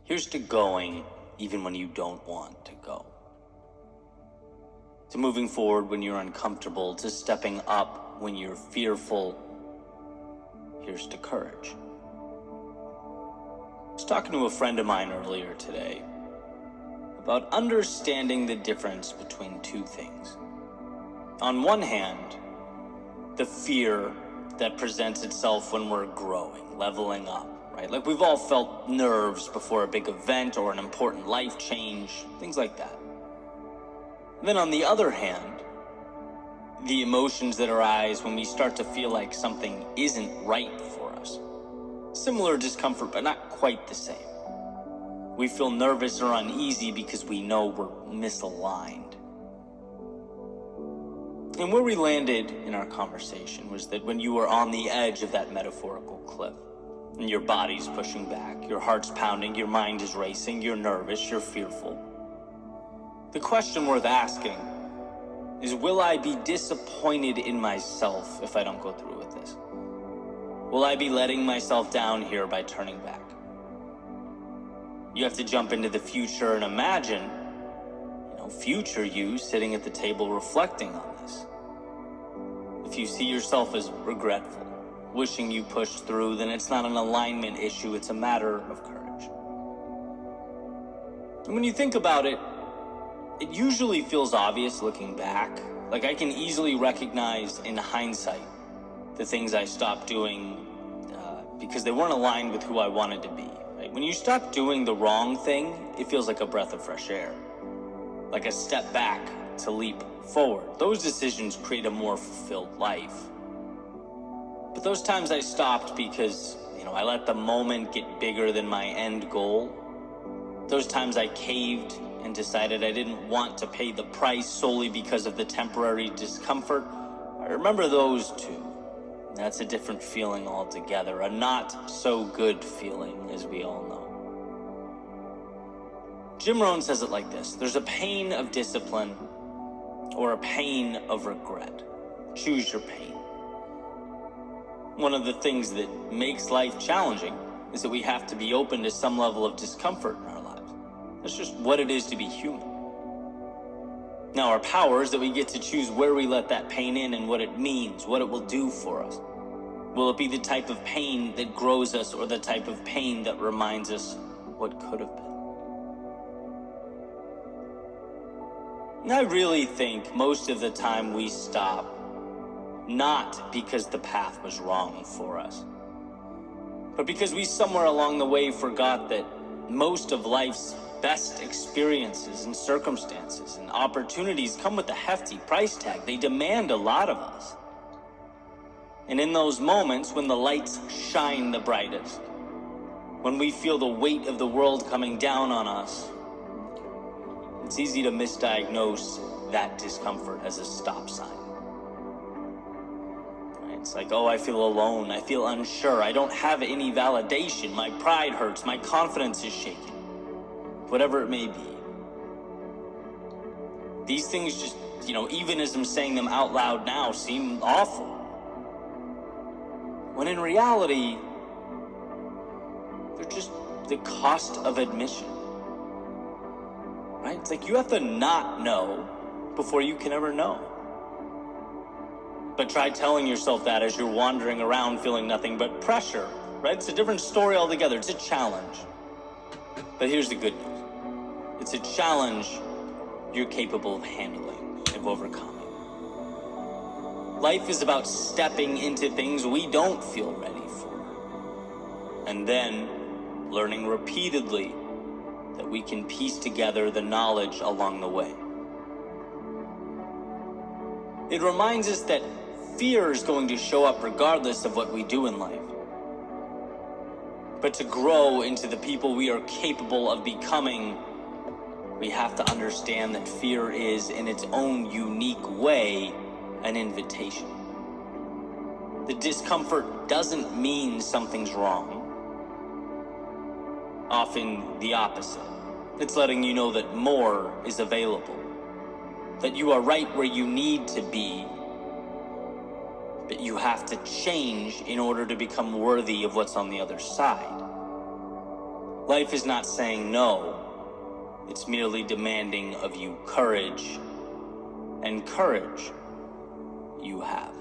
Here's to going even when you don't want to go. To moving forward when you're uncomfortable, to stepping up when you're fearful. Here's to courage. I was talking to a friend of mine earlier today about understanding the difference between two things. On one hand, the fear that presents itself when we're growing, leveling up, right? Like we've all felt nerves before a big event or an important life change, things like that. And then on the other hand, the emotions that arise when we start to feel like something isn't right for us. Similar discomfort, but not quite the same. We feel nervous or uneasy because we know we're misaligned. And where we landed in our conversation was that when you were on the edge of that metaphorical cliff, and your body's pushing back, your heart's pounding, your mind is racing, you're nervous, you're fearful. The question worth asking is, will I be disappointed in myself if I don't go through with this? Will I be letting myself down here by turning back? You have to jump into the future and imagine, future you sitting at the table reflecting on this. If you see yourself as regretful, wishing you pushed through, then it's not an alignment issue, it's a matter of courage. And when you think about it, it usually feels obvious looking back. Like I can easily recognize in hindsight the things I stopped doing because they weren't aligned with who I wanted to be. Right? When you stop doing the wrong thing, it feels like a breath of fresh air. Like a step back to leap forward. Those decisions create a more fulfilled life. But those times I stopped because, I let the moment get bigger than my end goal. Those times I caved and decided I didn't want to pay the price solely because of the temporary discomfort. I remember those two. That's a different feeling altogether. A not so good feeling, as we all know. Jim Rohn says it like this: there's a pain of discipline or a pain of regret. Choose your pain. One of the things that makes life challenging is that we have to be open to some level of discomfort in our lives. That's just what it is to be human. Now, our power is that we get to choose where we let that pain in and what it means, what it will do for us. Will it be the type of pain that grows us or the type of pain that reminds us what could have been? And I really think most of the time we stop not because the path was wrong for us, but because we somewhere along the way forgot that most of life's best experiences and circumstances and opportunities come with a hefty price tag. They demand a lot of us. And in those moments when the lights shine the brightest, when we feel the weight of the world coming down on us, it's easy to misdiagnose that discomfort as a stop sign. Right? It's like, I feel alone, I feel unsure, I don't have any validation, my pride hurts, my confidence is shaken. Whatever it may be. These things just, even as I'm saying them out loud now, seem awful. When in reality, they're just the cost of admission. Right? It's like you have to not know before you can ever know. But try telling yourself that as you're wandering around feeling nothing but pressure. Right? It's a different story altogether. It's a challenge. But here's the good news. It's a challenge you're capable of handling, of overcoming. Life is about stepping into things we don't feel ready for. And then learning repeatedly that we can piece together the knowledge along the way. It reminds us that fear is going to show up regardless of what we do in life. But to grow into the people we are capable of becoming, we have to understand that fear is, in its own unique way, an invitation. The discomfort doesn't mean something's wrong. Often the opposite. It's letting you know that more is available. That you are right where you need to be. But you have to change in order to become worthy of what's on the other side. Life is not saying no. It's merely demanding of you courage, and courage you have.